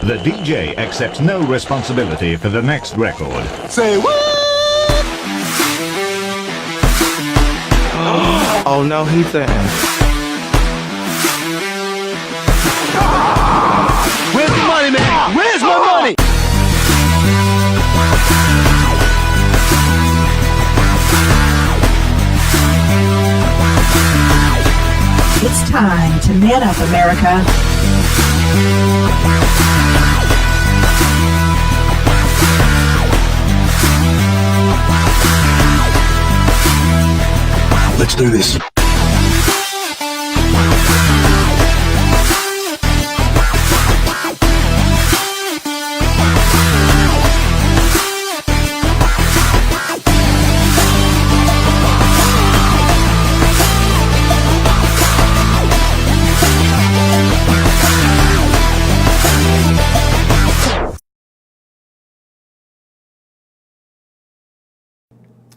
The DJ accepts no responsibility for the next record. Say what? Oh no, he's there. Where's the money, man? Where's my money? It's time to man up, America. Let's do this.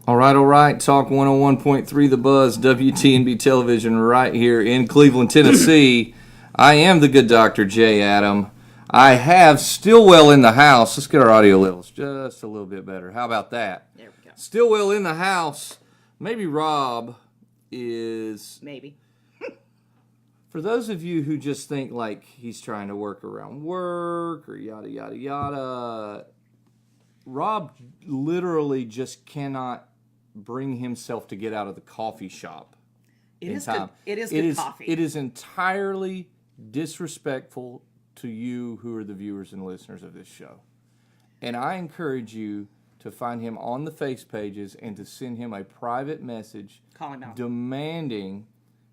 All right. Talk 101.3 The Buzz, WTNB Television, right here in Cleveland, Tennessee. I am the good Dr. J. Adam. I have Stillwell in the house. Let's get our audio levels just a little bit better. How about that? There we go. Stillwell in the house. Maybe Rob is... Maybe. For those of you who just think like he's trying to work around work or yada, yada, yada, Rob literally just cannot bring himself to get out of the coffee shop. It is good coffee. It is entirely disrespectful to you who are the viewers and listeners of this show. And I encourage you to find him on the face pages and to send him a private message Call him out. demanding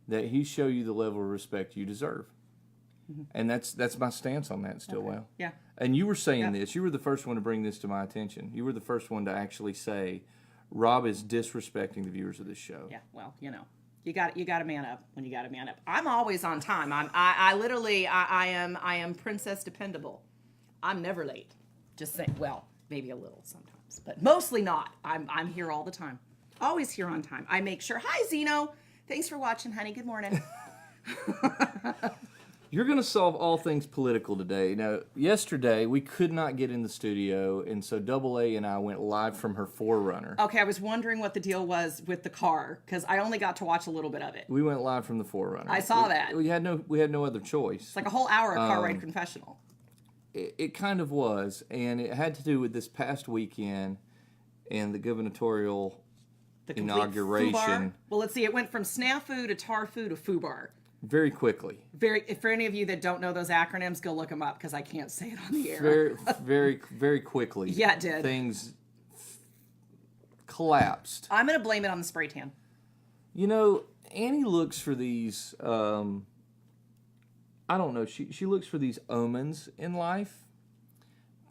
that he show you the level of respect you deserve. Mm-hmm. And that's my stance on that, Stillwell. Okay. Yeah. And you were saying this. You were the first one to bring this to my attention. You were the first one to actually say, Rob is disrespecting the viewers of this show. Yeah. Well, you know, you got to man up when you got to man up. I'm always on time. I am Princess Dependable. I'm never late. Just saying. Well, maybe a little sometimes, but mostly not. I'm here all the time. Always here on time. I make sure. Hi, Zeno. Thanks for watching, honey. Good morning. You're going to solve all things political today. Now, yesterday, we could not get in the studio, and so Double A and I went live from her 4Runner. Okay, I was wondering what the deal was with the car, because I only got to watch a little bit of it. We went live from the 4Runner. I saw that. We had no other choice. It's like a whole hour of car ride confessional. It kind of was, and it had to do with this past weekend and the gubernatorial inauguration. FUBAR. Well, let's see. It went from snafu to tarfu to FUBAR. Very quickly. For any of you that don't know those acronyms, go look them up because I can't say it on the air. Very quickly. Yeah, it did. Things collapsed. I'm going to blame it on the spray tan. You know, Annie looks for these, I don't know, she looks for these omens in life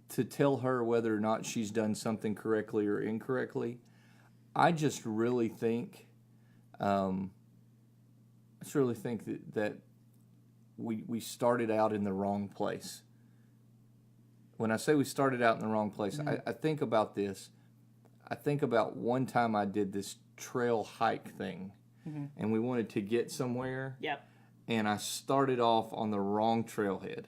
to tell her whether or not she's done something correctly or incorrectly. I just really think... that we started out in the wrong place. When I say we started out in the wrong place, I think about this. I think about one time I did this trail hike thing, and we wanted to get somewhere. Yep. And I started off on the wrong trailhead.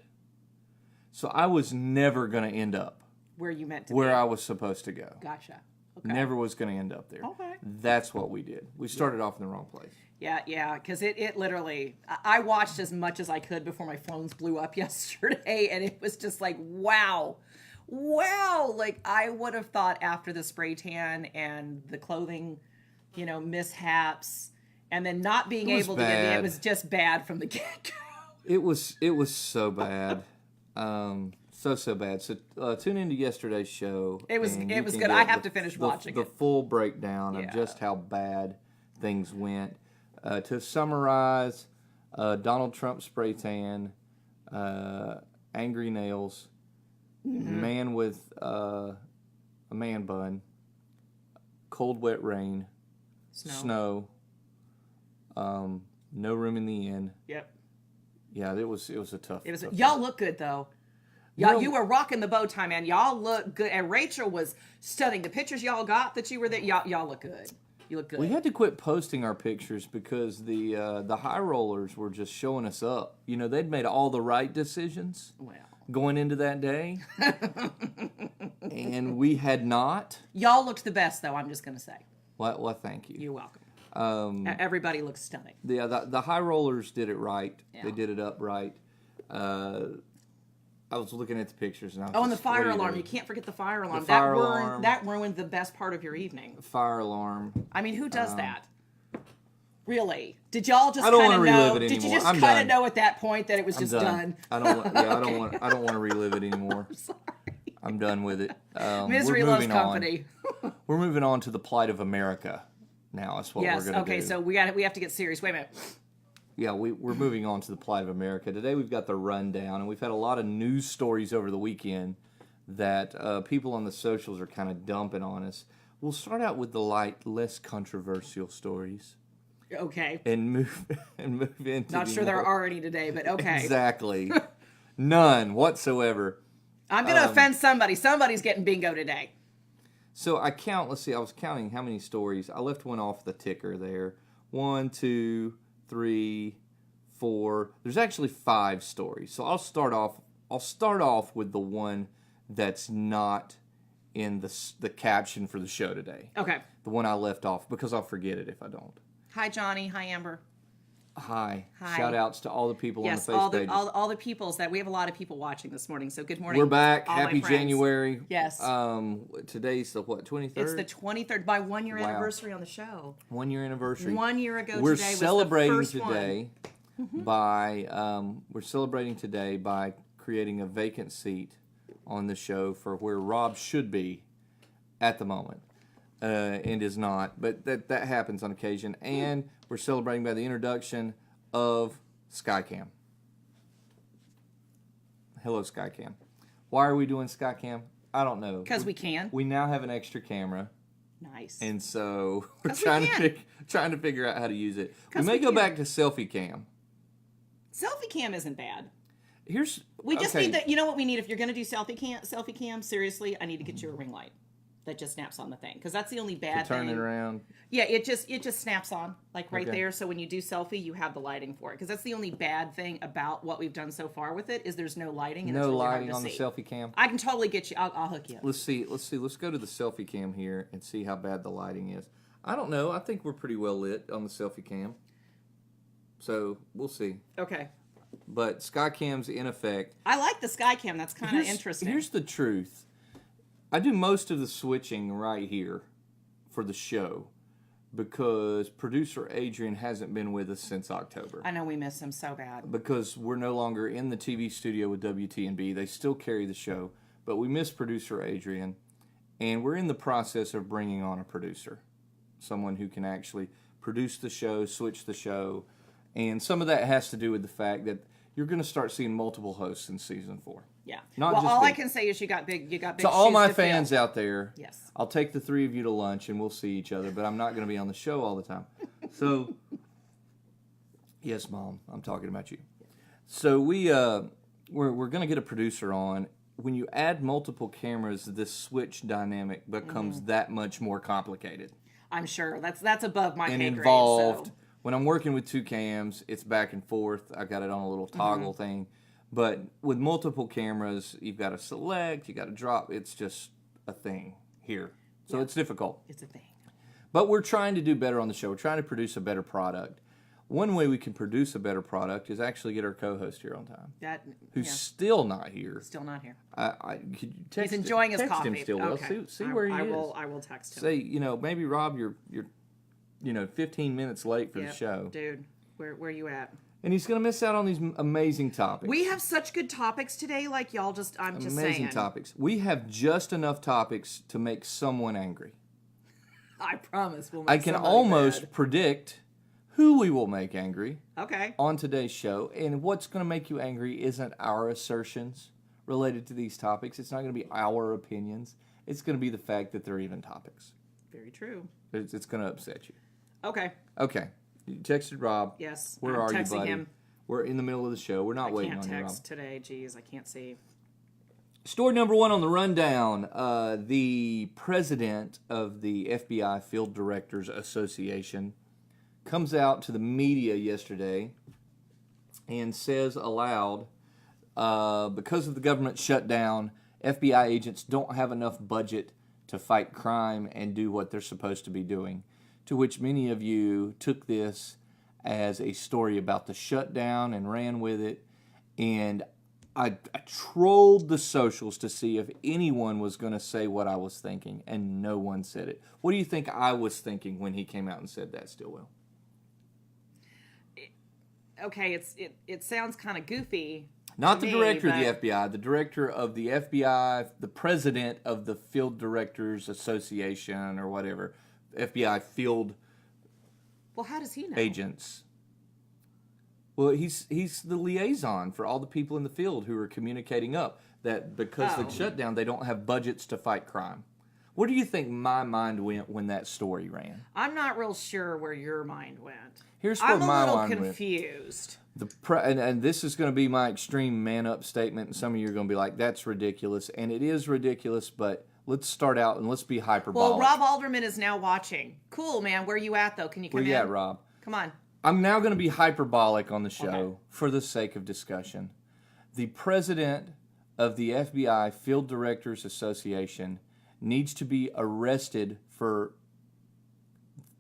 So I was never going to end up where you meant to where be. I was supposed to go. Gotcha. Okay. Never was going to end up there. Okay. That's what we did. We started off in the wrong place. Yeah, because it literally, I watched as much as I could before my phones blew up yesterday, and it was just like, wow, like I would have thought after the spray tan and the clothing, mishaps, and then not being able to get it was just bad from the get-go. It was so bad. So bad. So tune into yesterday's show. It was good. I have to finish watching the full breakdown of just how bad things went. To summarize, Donald Trump spray tan, angry nails, man with a man bun, cold wet rain, snow, no room in the inn. Yep. Yeah, it was a tough. Y'all look good though. Y'all, you were rocking the bow tie, man. Y'all look good, and Rachel was stunning. The pictures y'all got that you were there, y'all look good. You look good. We had to quit posting our pictures because the high rollers were just showing us up. You know, they'd made all the right decisions going into that day, and we had not. Y'all looked the best, though. I'm just gonna say. Well, thank you. You're welcome. Everybody looks stunning. The high rollers did it right. Yeah. They did it up right. I was looking at the pictures and I was Oh, and the just, what fire are alarm. doing? You can't forget the fire alarm. The fire alarm. That ruined the best part of your evening. Fire alarm. I mean, who does that? Really? Did y'all just I don't kind of wanna know? relive it Did you anymore. just I'm kind done. of know at that point that it was I'm just done. done? I don't. Want, yeah, I don't Okay. want. I don't want to relive it anymore. Sorry. I'm done with it. Misery we're loves moving on. company. We're moving on to the plight of America. Now that's what Yes. we're going to Okay. do. So we have to get serious. Wait a minute. Yeah, we're moving on to the plight of America. Today we've got the rundown, and we've had a lot of news stories over the weekend that people on the socials are kind of dumping on us. We'll start out with the light, less controversial stories, Okay. and move into. Not the sure there more- are any today, but okay. Exactly, none whatsoever. I'm going to offend somebody. Somebody's getting bingo today. So I count. Let's see. I was counting how many stories. I left one off the ticker there. 1, 2, 3, 4. There's actually 5 stories. So I'll start off with the one that's not in the caption for the show today. Okay. The one I left off because I'll forget it if I don't. Hi, Johnny. Hi, Amber. Hi. Hi. Shout outs to all the people Yes, on the all Facebook the pages. all the peoples that we have a lot of people watching this morning. So good morning. We're back. all my Happy friends. January. Yes. Today's the what? 23rd. It's the 23rd, my 1 year Wow. anniversary on the show. 1 year anniversary. 1 year ago We're today was celebrating the first today we're celebrating today by creating a vacant seat on the show for where Rob should be at the moment, and is not. But that happens on occasion, and we're celebrating by the introduction of Skycam. Hello, Skycam. Why are we doing Skycam? I don't know. Because we can. We now have an extra camera. Nice. And so we're 'Cause we can. trying to figure out how to use it. We 'Cause may we go can. back to selfie cam. Selfie cam isn't bad. Here's We just okay. need the. You know what we need if you're going to do selfie cam? Seriously, I need to get you a ring light that just snaps on the thing because that's the only bad turn thing. it around. Yeah, it just snaps on like right Okay. there. So when you do selfie, you have the lighting for it because that's the only bad thing about what we've done so far with it is there's no lighting and it's No really lighting hard on to the see. selfie cam. I can totally get you. I'll hook you up. Let's see. Let's go to the selfie cam here and see how bad the lighting is. I don't know. I think we're pretty well lit on the selfie cam. So we'll see. Okay. But Skycam's in effect. I like the sky cam. That's kind of interesting. Here's the truth. I do most of the switching right here for the show because producer Adrian hasn't been with us since October. I know we miss him so bad. Because we're no longer in the TV studio with WTNB. They still carry the show, but we miss producer Adrian, and we're in the process of bringing on a producer, someone who can actually produce the show, switch the show, and some of that has to do with the fact that you're going to start seeing multiple hosts in season 4. Yeah. Not well, just all I big. can say is you got big. To all shoes my to fill. fans out there, Yes. I'll take the 3 of you to lunch and we'll see each other, but I'm not going to be on the show all the time. So, yes, Mom, I'm talking about you. So we're going to get a producer on. When you add multiple cameras, this switch dynamic becomes that much more complicated I'm sure that's above my and pay grade. involved. So. When I'm working with 2 cams, it's back and forth. I got it on a little toggle thing. But with multiple cameras, you've got to select, you got to drop. It's just a thing here. So it's difficult. It's a thing. But we're trying to do better on the show. We're trying to produce a better product. One way we can produce a better product is actually get our co-host here on time, That who's yeah, still not here. still not here. Could you text He's enjoying his text coffee. him Stillwell. Okay. See where he I is. I will text him. Say, maybe Rob, you're 15 minutes late for Yep. the show. Dude, where you at? And he's going to miss out on these amazing topics. We have such good topics today. Like y'all just, I'm just amazing saying. topics. We have just enough topics to make someone angry. I promise we'll. Make I can somebody almost mad. predict who we will make angry Okay. on today's show. And what's going to make you angry isn't our assertions related to these topics. It's not going to be our opinions. It's going to be the fact that they're even topics. Very true. It's going to upset you. Okay. Okay. You texted Rob. Yes. Where I'm are you, texting buddy? him. We're in the middle of the show. We're not I waiting can't on you, Rob. text today. Jeez, I can't see. Story number one on the rundown. The president of the FBI Field Directors Association comes out to the media yesterday and says aloud, because of the government shutdown, FBI agents don't have enough budget to fight crime and do what they're supposed to be doing. To which many of you took this as a story about the shutdown and ran with it. And I trolled the socials to see if anyone was going to say what I was thinking, and no one said it. What do you think I was thinking when he came out and said that, Stillwell? Okay, it sounds kind of goofy. Not the director of the FBI, the director of the FBI, the president of the Field Directors Association or whatever, FBI Field Well, how does he know? Agents. Well, he's the liaison for all the people in the field who are communicating up that because of the shutdown, they don't have budgets to fight crime. Where do you think my mind went when that story ran? I'm not real sure where your mind went. Here's where my mind went. I'm a little confused. And this is going to be my extreme man-up statement, and some of you are going to be like, that's ridiculous. And it is ridiculous, but let's start out and let's be hyperbolic. Well, Rob Alderman is now watching. Cool, man. Where are you at, though? Can you come in? Where you at, Rob? Come on. I'm now going to be hyperbolic on the show for the sake of discussion. The president of the FBI Field Directors Association needs to be arrested for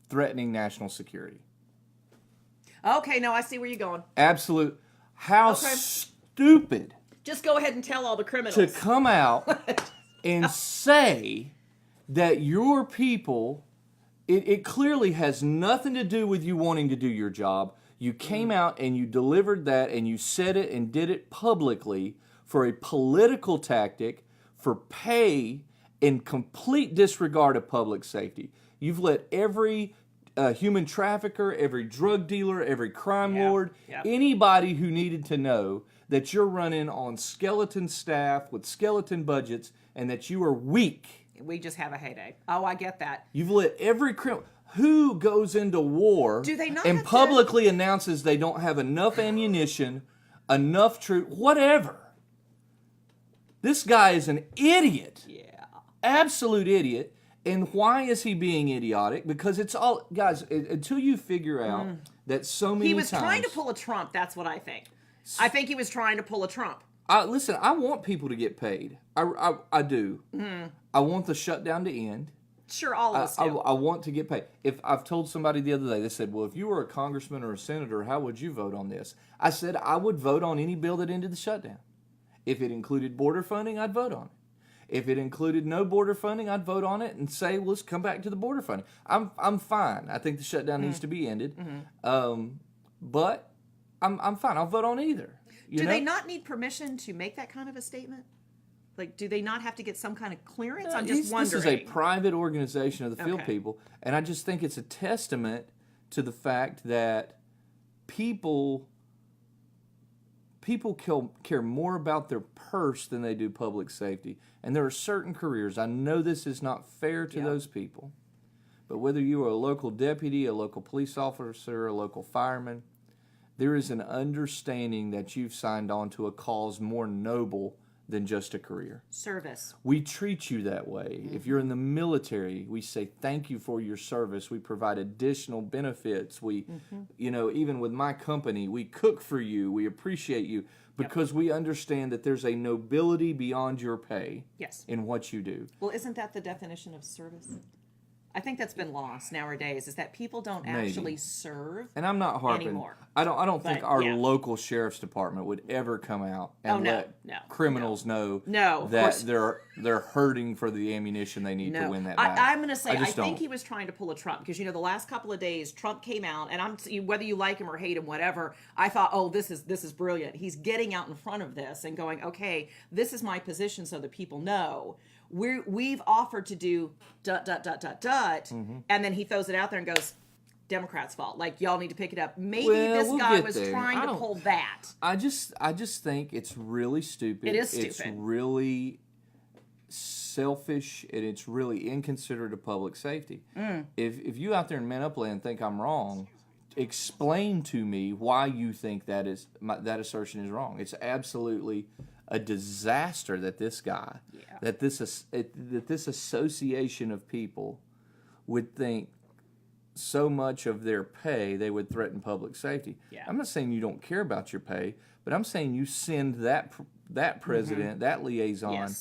threatening national security. Okay, no, I see where you're going. Absolute. How stupid. Just go ahead and tell all the criminals. To come out and say that your people, it clearly has nothing to do with you wanting to do your job. You came out and you delivered that and you said it and did it publicly for a political tactic, for pay, in complete disregard of public safety. You've let every human trafficker, every drug dealer, every crime lord, anybody who needed to know that you're running on skeleton staff with skeleton budgets and that you are weak. We just have a heyday. Oh, I get that. You've let every criminal who goes into war and have publicly announces they don't have enough ammunition, enough troops, whatever. This guy is an idiot. Yeah. Absolute idiot. And why is he being idiotic? Because it's all, guys, until you figure out that so many times... He was trying to pull a Trump, that's what I think. I think he was trying to pull a Trump. Listen, I want people to get paid. I do. I want the shutdown to end. Sure, all of us do. I want to get paid. If I've told somebody the other day, they said, well, if you were a congressman or a senator, how would you vote on this? I said, I would vote on any bill that ended the shutdown. If it included border funding, I'd vote on it. If it included no border funding, I'd vote on it and say, well, let's come back to the border funding. I'm fine. I think the shutdown needs to be ended. But I'm fine. I'll vote on either. Do they not need permission to make that kind of a statement? Like, do they not have to get some kind of clearance? I'm just wondering. This is a private organization of the field people, and I just think it's a testament to the fact that people care more about their purse than they do public safety. And there are certain careers, I know this is not fair to those people, but whether you are a local deputy, a local police officer, a local fireman, there is an understanding that you've signed on to a cause more noble than just a career. Service. We treat you that way. If you're in the military, we say thank you for your service. We provide additional benefits. We, even with my company, we cook for you. We appreciate you because we understand that there's a nobility beyond your pay in what you do. Well, isn't that the definition of service? I think that's been lost nowadays, is that people don't actually serve. And I'm not harping. Anymore. I don't think our local sheriff's department would ever come out and let criminals know that they're hurting for the ammunition they need to win that battle. I'm going to say I think he was trying to pull a Trump because the last couple of days Trump came out and whether you like him or hate him, whatever. I thought, oh, this is brilliant. He's getting out in front of this and going, okay, this is my position so that people know. We've offered to do ... and then he throws it out there and goes, Democrats' fault. Like, y'all need to pick it up. Maybe this guy was trying to pull that. I just think it's really stupid. It is stupid. It's really selfish, and it's really inconsiderate of public safety. If you out there in Man Up Land think I'm wrong, explain to me why you think that assertion is wrong. It's absolutely a disaster that this guy, that this association of people would think so much of their pay they would threaten public safety. Yeah. I'm not saying you don't care about your pay, but I'm saying you send that president, that liaison,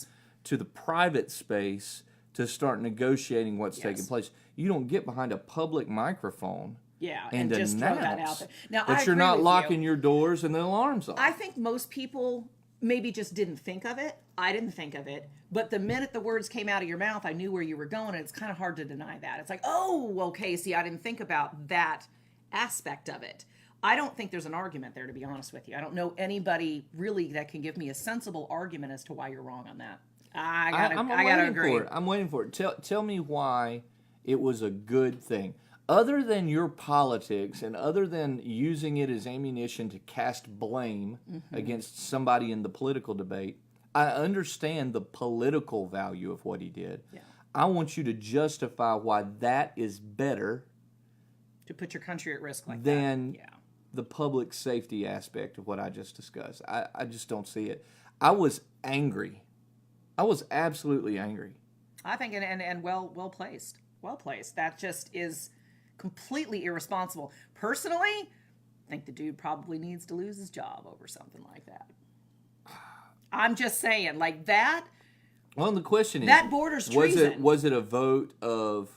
to the private space to start negotiating what's taking place. You don't get behind a public microphone. And just throw that out there. Now, that you're not locking your doors and the alarms off. I think most people maybe just didn't think of it. I didn't think of it. But the minute the words came out of your mouth, I knew where you were going, and it's kind of hard to deny that. It's like, oh, well, Casey, I didn't think about that aspect of it. I don't think there's an argument there, to be honest with you. I don't know anybody really that can give me a sensible argument as to why you're wrong on that. I gotta agree. I'm waiting for it. Tell me why it was a good thing. Other than your politics and other than using it as ammunition to cast blame against somebody in the political debate, I understand the political value of what he did. Yeah. I want you to justify why that is better to put your country at risk like than that. the public safety aspect of what I just discussed. I just don't see it. I was angry. I was absolutely angry. I think, and well placed. Well placed. That just is completely irresponsible. Personally, I think the dude probably needs to lose his job over something like that. I'm just saying, like that. Well, the question is, that borders treason. Was it a vote of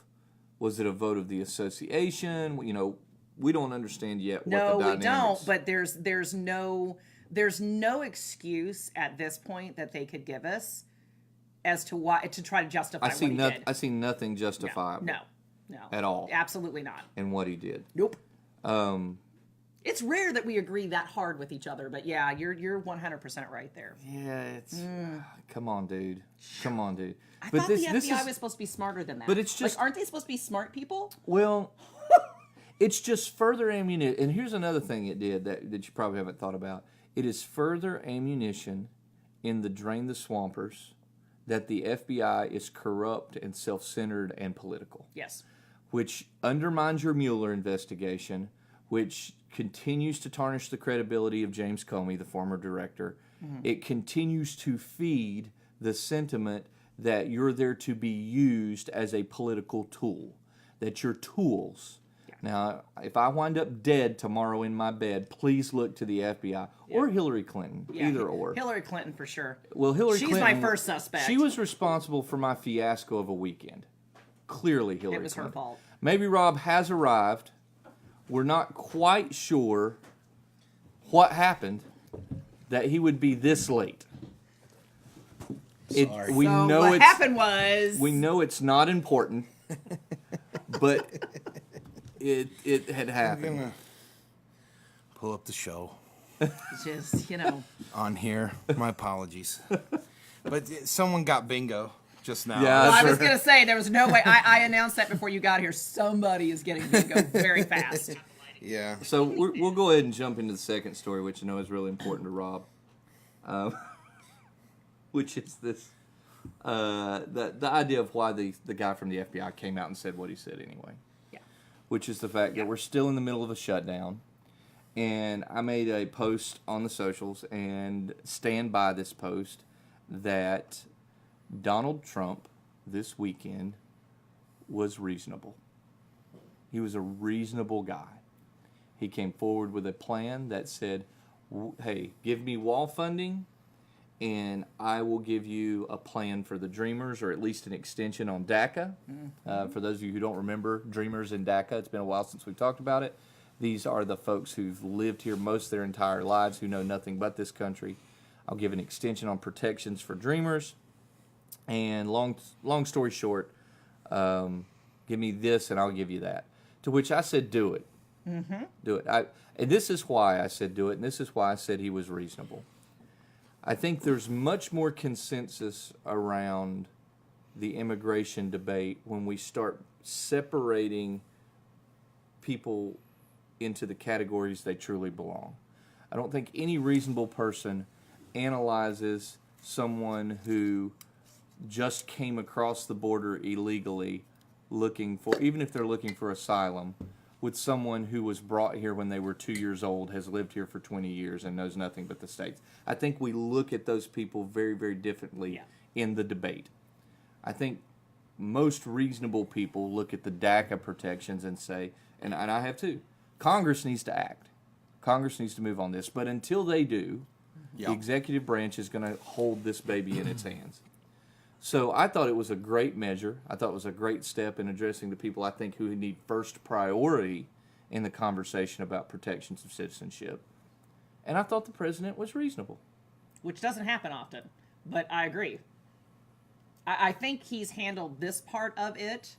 the association? You know, we don't understand yet what the dynamics. No, we don't. But there's no excuse at this point that they could give us as to why to try to justify what he did. I see nothing justifiable. No. At all. Absolutely not. In what he did. Nope. It's rare that we agree that hard with each other, but yeah, you're 100% right there. Yeah, it's come on, dude. I thought the FBI was supposed to be smarter than that. But it's just, like, aren't they supposed to be smart people? Well, it's just further ammunition. And here's another thing it did that you probably haven't thought about. It is further ammunition in the drain the swampers that the FBI is corrupt and self-centered and political. Yes. Which undermines your Mueller investigation, which continues to tarnish the credibility of James Comey, the former director. It continues to feed the sentiment that you're there to be used as a political tool, that you're tools. Yeah. Now, if I wind up dead tomorrow in my bed, please look to the FBI or Hillary Clinton, either or. Hillary Clinton for sure. Well, She's my first suspect. She was responsible for my fiasco of a weekend. Clearly, Hillary Clinton. It was her fault. Maybe Rob has arrived. We're not quite sure what happened that he would be this late. Sorry. We know what happened was... We know it's not important, but it had happened. I'm gonna pull up the show. Just, on here. My apologies. But someone got bingo just now. Yeah, well, I was going to say, there was no way. I announced that before you got here. Somebody is getting bingo very fast. Yeah. So we'll go ahead and jump into the second story, which I know is really important to Rob, which is this the idea of why the guy from the FBI came out and said what he said anyway. Yeah. Which is the fact that we're still in the middle of a shutdown. And I made a post on the socials and stand by this post that Donald Trump this weekend was reasonable. He was a reasonable guy. He came forward with a plan that said, hey, give me wall funding and I will give you a plan for the Dreamers, or at least an extension on DACA. For those of you who don't remember Dreamers and DACA, it's been a while since we've talked about it. These are the folks who've lived here most of their entire lives, who know nothing but this country. I'll give an extension on protections for Dreamers. And long story short, give me this and I'll give you that. To which I said, do it. Mm-hmm. Do it. And this is why I said do it, and this is why I said he was reasonable. I think there's much more consensus around the immigration debate when we start separating people into the categories they truly belong. I don't think any reasonable person analyzes someone who just came across the border illegally looking for, even if they're looking for asylum, with someone who was brought here when they were 2 years old, has lived here for 20 years, and knows nothing but the states. I think we look at those people very, very differently in the debate. I think most reasonable people look at the DACA protections and say, and I have too, Congress needs to act. Congress needs to move on this. But until they do, the executive branch is going to hold this baby in its hands. So I thought it was a great measure. I thought it was a great step in addressing the people I think who need first priority in the conversation about protections of citizenship. And I thought the president was reasonable. Which doesn't happen often, but I agree. I think he's handled this part of it.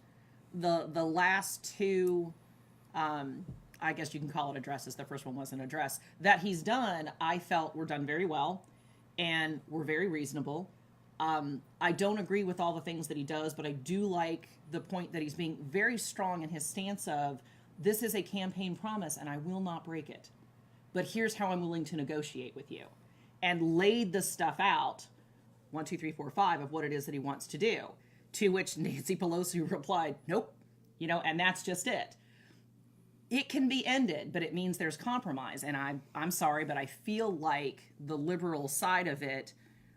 The last two, I guess you can call it addresses. The first one wasn't an address. That he's done, I felt were done very well and were very reasonable. I don't agree with all the things that he does, but I do like the point that he's being very strong in his stance of, this is a campaign promise and I will not break it. But here's how I'm willing to negotiate with you. And laid the stuff out, 1, 2, 3, 4, 5, of what it is that he wants to do. To which Nancy Pelosi replied, nope. And that's just it. It can be ended, but it means there's compromise. And I'm sorry, but I feel like the liberal side of it,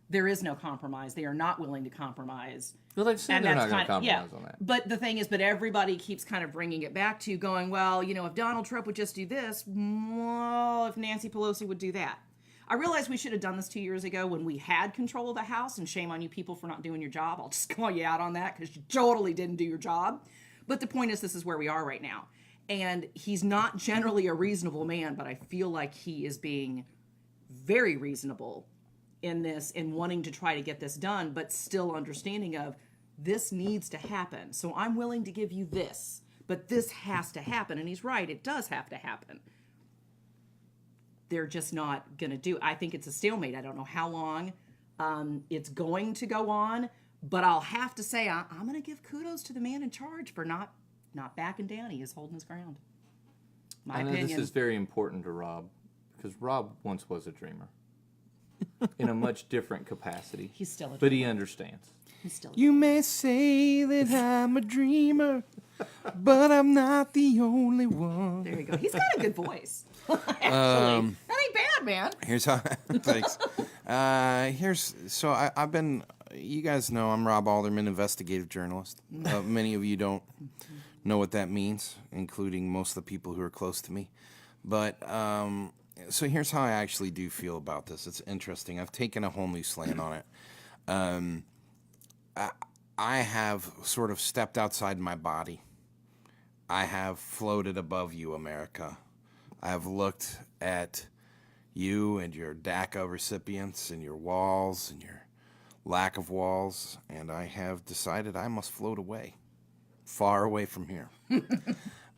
there is no compromise. They are not willing to compromise. Well, they've said they're not going to compromise on that. But the thing is, everybody keeps kind of bringing it back to going, well, if Donald Trump would just do this, well, if Nancy Pelosi would do that. I realize we should have done this 2 years ago when we had control of the House, and shame on you people for not doing your job. I'll just call you out on that because you totally didn't do your job. But the point is, this is where we are right now. And he's not generally a reasonable man, but I feel like he is being very reasonable in this, in wanting to try to get this done, but still understanding of this needs to happen. So I'm willing to give you this, but this has to happen. And he's right, it does have to happen. They're just not going to do it. I think it's a stalemate. I don't know how long it's going to go on, but I'll have to say I'm going to give kudos to the man in charge for not backing down. He is holding his ground. My opinion. This is very important to Rob, because Rob once was a dreamer in a much different capacity. He's still a dreamer. But he understands. He's still a You may say that I'm a dreamer, but I'm not the only one. There you go. He's got a good voice. Actually, that ain't bad, man. Here's how. Thanks. I've been. You guys know I'm Rob Alderman, investigative journalist. Many of you don't know what that means, including most of the people who are close to me. But so here's how I actually do feel about this. It's interesting. I've taken a whole new slant on it. I have sort of stepped outside my body. I have floated above you, America. I have looked at you and your DACA recipients and your walls and your lack of walls, and I have decided I must float away, far away from here.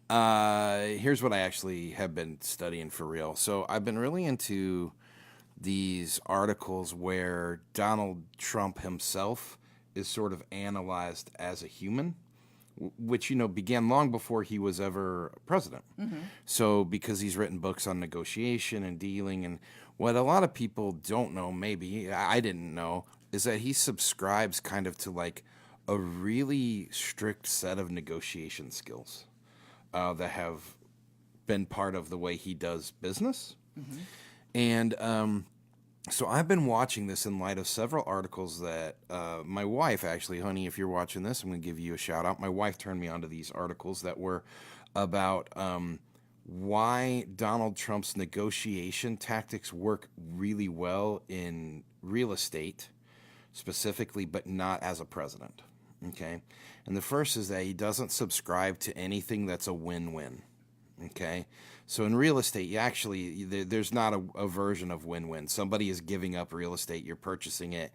Here's what I actually have been studying for real. So I've been really into these articles where Donald Trump himself is sort of analyzed as a human, which, began long before he was ever president. Mm-hmm. So because he's written books on negotiation and dealing, and what a lot of people don't know, maybe I didn't know, is that he subscribes kind of to like a really strict set of negotiation skills that have been part of the way he does business. Mm-hmm. And so I've been watching this in light of several articles that my wife, actually, honey, if you're watching this, I'm going to give you a shout out. My wife turned me onto these articles that were about why Donald Trump's negotiation tactics work really well in real estate specifically, but not as a president. Okay. And the first is that he doesn't subscribe to anything that's a win-win. Okay. So in real estate, there's not a version of win-win. Somebody is giving up real estate, you're purchasing it.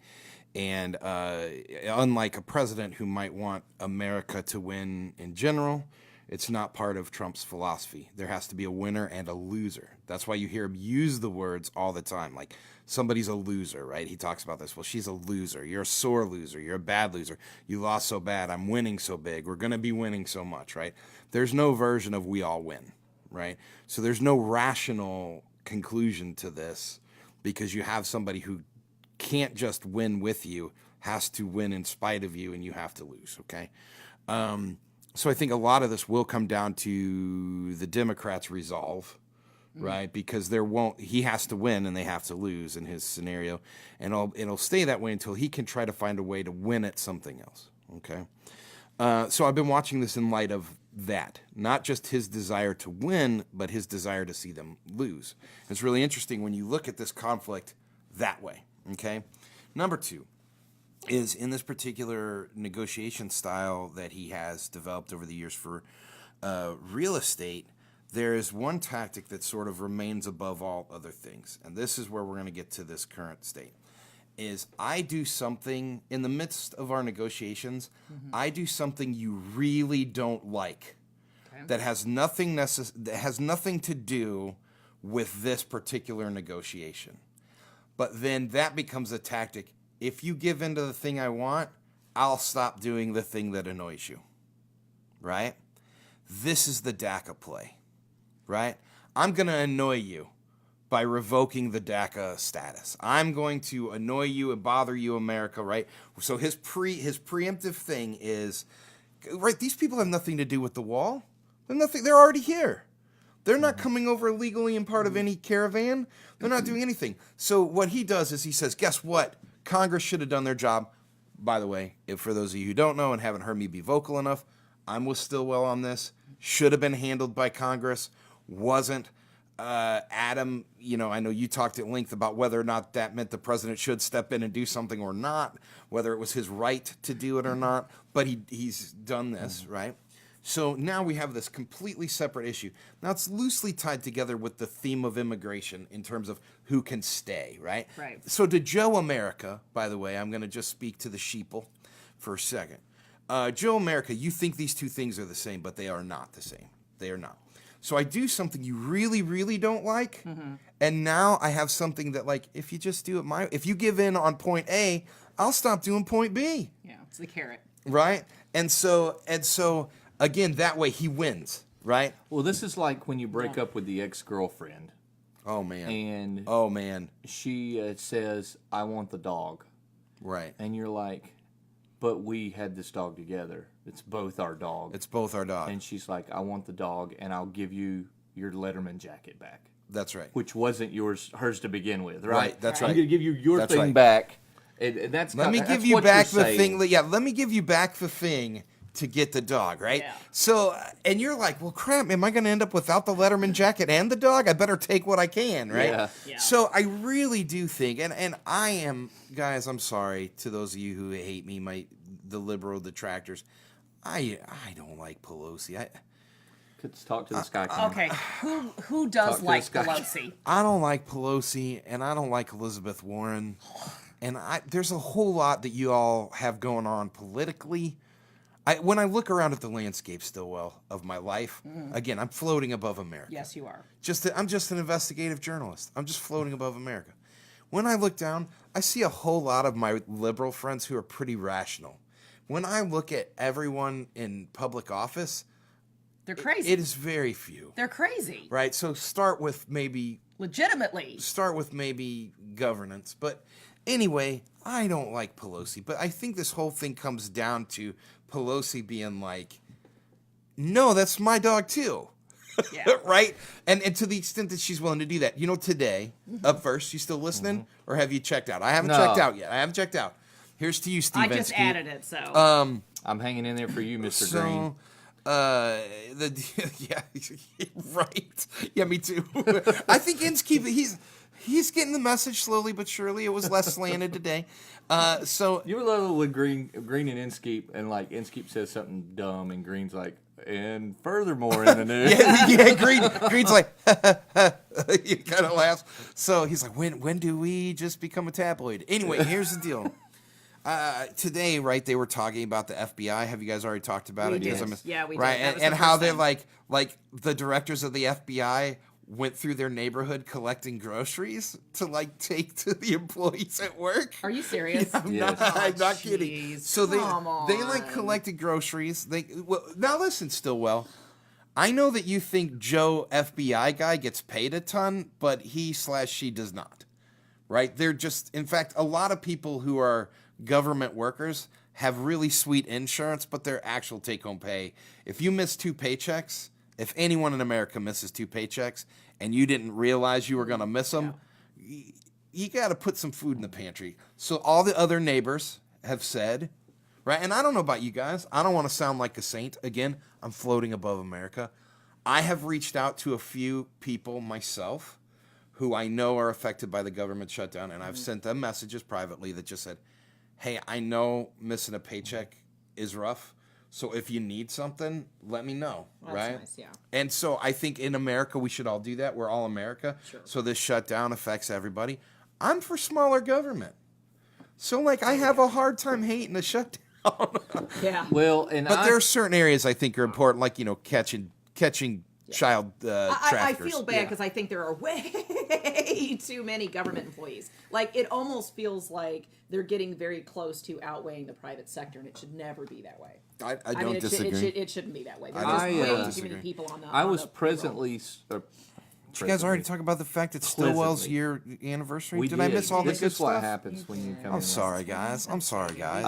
And unlike a president who might want America to win in general, it's not part of Trump's philosophy. There has to be a winner and a loser. That's why you hear him use the words all the time. Like, somebody's a loser, right? He talks about this. Well, she's a loser. You're a sore loser. You're a bad loser. You lost so bad. I'm winning so big. We're going to be winning so much, right? There's no version of we all win, right? So there's no rational conclusion to this, because you have somebody who can't just win with you, has to win in spite of you, and you have to lose, okay? So I think a lot of this will come down to the Democrats' resolve, right? Because he has to win and they have to lose in his scenario, and it'll stay that way until he can try to find a way to win at something else. Okay, so I've been watching this in light of that, not just his desire to win, but his desire to see them lose. It's really interesting when you look at this conflict that way. Okay, number 2 is in this particular negotiation style that he has developed over the years for real estate. There is one tactic that sort of remains above all other things, and this is where we're going to get to this current state, is I do something in the midst of our negotiations, I do something you really don't like, that has nothing to do with this particular negotiation. But then that becomes a tactic. If you give in to the thing I want, I'll stop doing the thing that annoys you, right? This is the DACA play, right? I'm going to annoy you by revoking the DACA status. I'm going to annoy you and bother you, America, right? So his preemptive thing is, right, these people have nothing to do with the wall. They're already here. They're not coming over illegally and part of any caravan. They're not doing anything. So what he does is he says, guess what? Congress should have done their job. By the way, for those of you who don't know and haven't heard me be vocal enough, I'm with Stillwell on this. Should have been handled by Congress. Wasn't. Adam, I know you talked at length about whether or not that meant the president should step in and do something or not, whether it was his right to do it or not, but he's done this, right? So now we have this completely separate issue. Now it's loosely tied together with the theme of immigration in terms of who can stay, right? Right. So to Joe America, by the way, I'm going to just speak to the sheeple for a second. Joe America, you think these two things are the same, but they are not the same. They are not. So I do something you really, really don't like, and now I have something that, like, if you just do it if you give in on point A, I'll stop doing point B. Yeah, it's the carrot. Right? And so again, that way he wins, right? Well, this is like when you break up with the ex-girlfriend. Oh, man. And she says, I want the dog. Right. And you're like, but we had this dog together. It's both our dog. It's both our dog. And she's like, I want the dog, and I'll give you your Letterman jacket back. That's right. Which wasn't hers to begin with, right? Right, that's right. I'm going to give you your That's thing right. back. And that's Let me that's give you what back you're the saying. thing. Yeah, let me give you back the thing to get the dog, right? Yeah. So, and you're like, well, crap, am I going to end up without the Letterman jacket and the dog? I better take what I can, right? Yeah. Yeah. So I really do think, and I am, guys, I'm sorry to those of you who hate me, the liberal detractors. I don't like Pelosi. Let's talk to this guy. Okay, who does to like this guy. Pelosi? I don't like Pelosi, and I don't like Elizabeth Warren. And there's a whole lot that you all have going on politically. When I look around at the landscape, Stillwell, of my life, again, I'm floating above America. Yes, you are. I'm just an investigative journalist. I'm just floating above America. When I look down, I see a whole lot of my liberal friends who are pretty rational. When I look at everyone in public office, They're crazy. it is very few. They're crazy. Right? So start with maybe Legitimately. governance. But anyway, I don't like Pelosi. But I think this whole thing comes down to Pelosi being like, no, that's my dog too. Yeah. Right? And to the extent that she's willing to do that. Today, up first, you still listening? Or have you checked out? I haven't No. checked out yet. I haven't checked out. Here's to you, Steve I just Ensky. added it, so. I'm hanging in there for you, Mr. Green. Yeah, right. Yeah, me too. I think Inskeep, he's getting the message slowly but surely. It was less slanted today. So You were little Green and Inskeep, and like Inskeep says something dumb, and Green's like, and furthermore in the news. Green's like, he kind of laughs. So he's like, when do we just become a tabloid? Anyway, here's the deal. Today, right, they were talking about the FBI. Have you guys already talked about We it? did. Because Yeah, we did. right, That was and the how first they're thing. like the directors of the FBI went through their neighborhood collecting groceries to take to the employees at work. Are you serious? I'm Yes. not Oh, kidding. jeez. So they Come collected groceries. Now listen, Stillwell. I know that you think Joe FBI guy gets paid a ton, but he/she does not. Right? They're just, in fact, a lot of people who are government workers have really sweet insurance, but their actual take-home pay, if you miss 2 paychecks, if anyone in America misses 2 paychecks and you didn't realize you were going to miss them, you got to put some food in the pantry. So all the other neighbors have said, right? And I don't know about you guys. I don't want to sound like a saint. Again, I'm floating above America. I have reached out to a few people myself who I know are affected by the government shutdown, and I've sent them messages privately that just said, hey, I know missing a paycheck is rough, so if you need something, let me know, That's right? nice, yeah. And so I think in America, we should all do that. We're all America. Sure. So this shutdown affects everybody. I'm for smaller government. So, like, I have a hard time hating the shutdown. Yeah. Well, and But there are certain areas I think are important, like, you know, catching child I traffickers. feel bad because I think there are way too many government employees. Like, it almost feels like they're getting very close to outweighing the private sector, and it should never be that way. I I don't mean, disagree. it shouldn't be that way. There's I just way too disagree. many people on the I on was the payroll. presently. Did you guys already talk about the fact that Stillwell's year anniversary? We Did I miss all the This good is what stuff? happens when you come. I'm in. sorry, guys. I'm sorry, guys.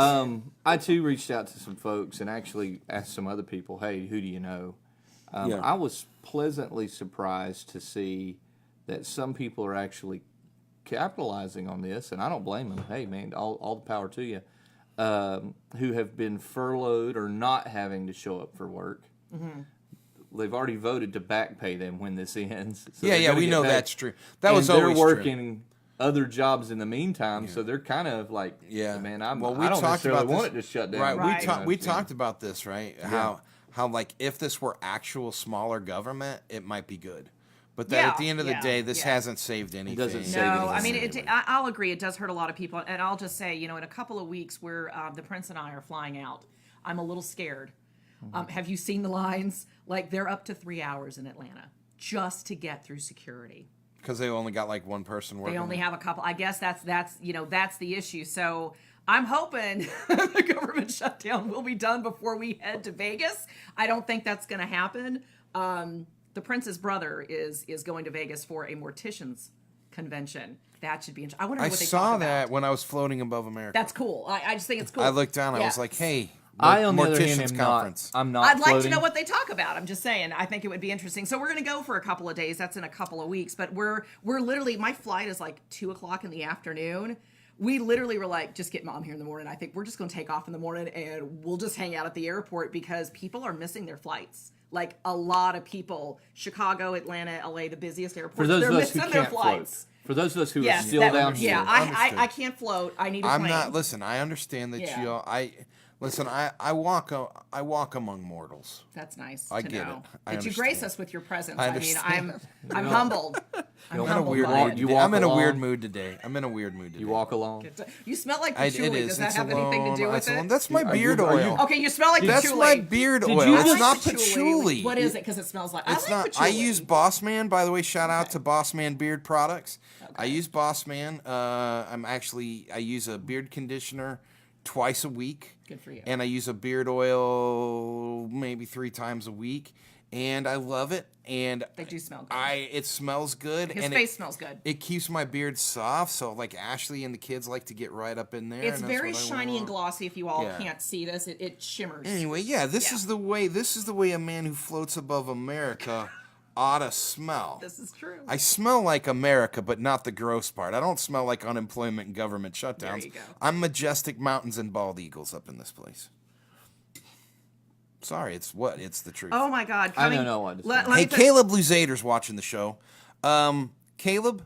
I too reached out to some folks and actually asked some other people, "Hey, who do you know?" Yeah. I was pleasantly surprised to see that some people are actually capitalizing on this, and I don't blame them. Hey, man, all the power to you. Who have been furloughed or not having to show up for work. Mm-hmm. They've already voted to back pay them when this ends. So they're gonna we get know paid. that's true. That And was they're always working other jobs in the meantime, so they're kind of like, Yeah. man, we I don't talked necessarily about want this. it to shut down. Right. Right. We talked about this, right? How like if this were actual smaller government, it might be good. But then at the end of the day, this hasn't saved anything. doesn't save No, I anything mean, anyway. I'll agree. It does hurt a lot of people. And I'll just say, you know, in a couple of weeks where the Prince and I are flying out, I'm a little scared. Have you seen the lines? Like, they're up to 3 hours in Atlanta just to get through security. Because they only got like one person working. They only have a couple. I guess that's the issue. So I'm hoping the government shutdown will be done before we head to Vegas. I don't think that's going to happen. The Prince's brother is going to Vegas for a mortician's convention. That should be interesting. I wonder I what they saw talk that about. when I was floating above America. That's cool. I just think it's cool. I looked down. I Yeah. was like, hey, I, on the other hand, mortician's am conference. not. I'm not. I'd like to floating. know what they talk about. I'm just saying. I think it would be interesting. So we're going to go for a couple of days. That's in a couple of weeks. But we're literally, my flight is like 2:00 in the afternoon. We literally were like, just get mom here in the morning. I think we're just going to take off in the morning and we'll just hang out at the airport because people are missing their flights. Like a lot of people, Chicago, Atlanta, LA, the busiest airports. For those they're of us who missing their can't float. flights. For those of us who are Yes, still that- down yeah, here. I can't float. I need a I'm plane. not. Listen, I understand that Yeah. you. Listen. I walk among mortals. That's nice. I to get know. it. I That you grace understand. us with your presence. I I mean, understand. I'm humbled. I'm I'm in a humbled weird by it. mood. You today. walk I'm in a weird along. mood today. You walk along. You smell like It patchouli. is. Does that It's have anything to do with it's alone. it? That's my Are you- beard are you- oil. Okay, you smell like That's patchouli. my beard Did oil. you It's like not patchouli. What is it? Because it smells like. It's I like not. I patchouli. use Boss Man. By the way, shout out to Boss Man Beard Products. I use Boss Man. I use a beard conditioner twice a week. Good for you. And I use a beard oil maybe 3 times a week, and I love it. And They do smell good. it smells good. His and face smells good. It keeps my beard soft, so like Ashley and the kids like to get right up in there. It's and that's very what I shiny and want. glossy. If you all Yeah. can't see this, it shimmers. Anyway, yeah, this Yeah. is the way. This is the way a man who floats above America ought to smell. This is true. I smell like America, but not the gross part. I don't smell like unemployment and government shutdowns. There you go. I'm majestic mountains and bald eagles up in this place. Sorry, it's the truth. Oh my God! I don't coming- know what to let say. me Hey, put- Caleb Luzader's watching the show. Caleb,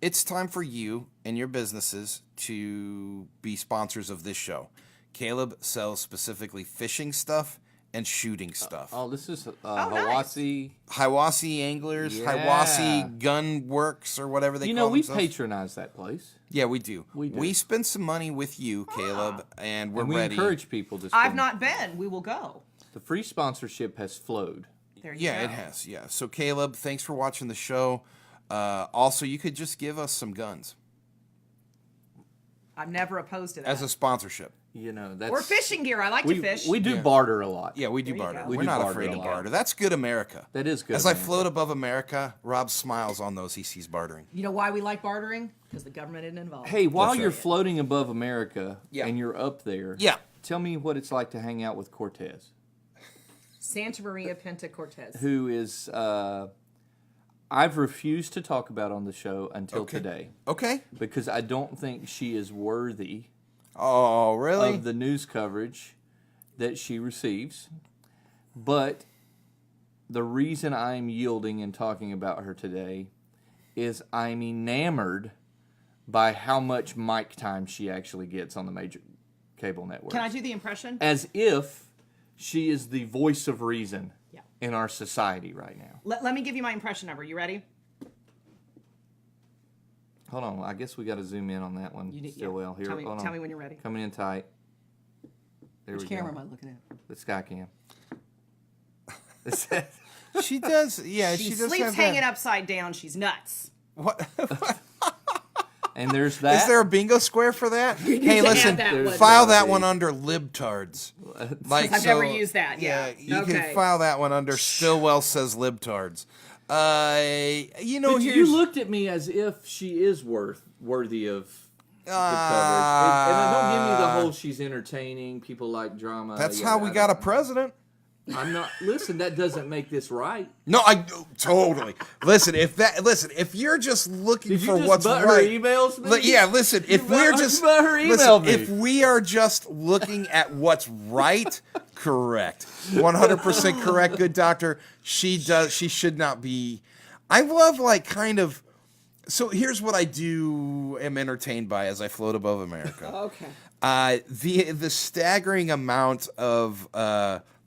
it's time for you and your businesses to be sponsors of this show. Caleb sells specifically fishing stuff and shooting stuff. Oh, this is nice. Hiwassee. Hiwassee Anglers, Yeah. Hiwassee Gun Works, or whatever they You call know, we themselves. patronize that place. Yeah, we do. We do. We spend some money with you, Caleb, and we're And we ready. encourage people to spend. I've not been. We will go. The free sponsorship has flowed. There you Yeah, go. it has. Yeah. So, Caleb, thanks for watching the show. Also, you could just give us some guns I'm never opposed to that. as a sponsorship. You know, that's or fishing gear. I like We to fish. we do barter a lot. Yeah, we do There you barter. go. We We're do not barter afraid a to lot. barter. That's good America. That is good. As I America. float above America, Rob smiles on those he sees bartering. You know why we like bartering? Because the government isn't involved. Hey, while That's you're right. floating above America Yeah. and you're up there, Yeah. tell me what it's like to hang out with Cortez, Santa Maria Pinta Cortez. who is I've refused to talk about on the show until today. Okay. Because I don't think she is worthy Oh, really? of the news coverage that she receives. But the reason I'm yielding and talking about her today is I'm enamored by how much mic time she actually gets on the major cable networks. Can I do the impression? As if she is the voice of reason Yeah. in our society right now. Let me give you my impression of her. You ready? Hold on, I guess we got to zoom in on that one. Stillwell. Here, Tell hold me on. when you're ready. Coming in tight. There Which we go. camera am I looking at? The sky cam. She does. Yeah, She she does sleeps have hanging that. upside down. She's nuts. What? And there's that. Is there a bingo square for that? Hey, to listen, add that one. file that Gotta one be. under libtards. Like I've never used that. Yeah. you Okay. can file that one under Stillwell says libtards. You know, But here's you looked at me as if she is worthy of the coverage. And don't give me the whole she's entertaining, people like drama. that's yeah, how we got a president. I'm not. Listen, that doesn't make this right. No, I totally listen. If you're just looking Did you for just what's butt right, her emails me? yeah. Listen, if we're just butt her listen, emailed me. if we are just looking at what's right, correct, 100% correct. Good doctor. She should not be. I love kind of. So here's what I am entertained by as I float above America. Okay. The staggering amount of